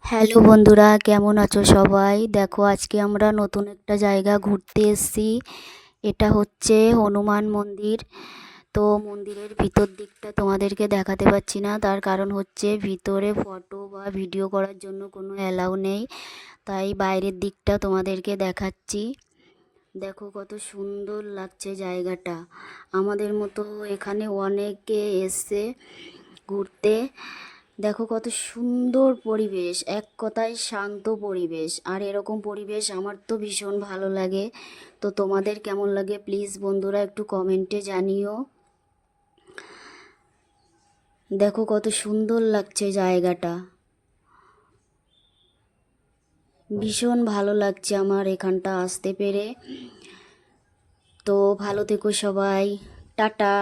Hello বন্ধুরা, কেমন আছো সবাই? দেখো, আজকে আমরা নতুন একটা জায়গা ঘুরতে এসেছি। এটা হচ্ছে হনুমান মন্দির। তো মন্দিরের ভিতর দিকটা তোমাদেরকে দেখাতে পারছি না, তার কারণ হচ্ছে ভিতরে ফটো বা ভিডিও করার জন্য কোনো অ্যালাউ নেই, তাই বাইরের দিকটা তোমাদেরকে দেখাচ্ছি। দেখো কত সুন্দর লাগছে জায়গাটা। আমাদের মতো এখানে অনেকে এসে ঘুরতে। দেখো কত সুন্দর পরিবেশ, এক কথায় শান্ত পরিবেশ। আর এরকম পরিবেশ আমার তো ভীষণ ভালো লাগে। তো তোমাদের কেমন লাগে প্লিজ বন্ধুরা একটু কমেন্টে জানিও। দেখো কত সুন্দর লাগছে জায়গাটা, ভীষণ ভালো লাগছে আমার এখানটা আসতে পেরে। তো ভালো থেকো সবাই, টাটা।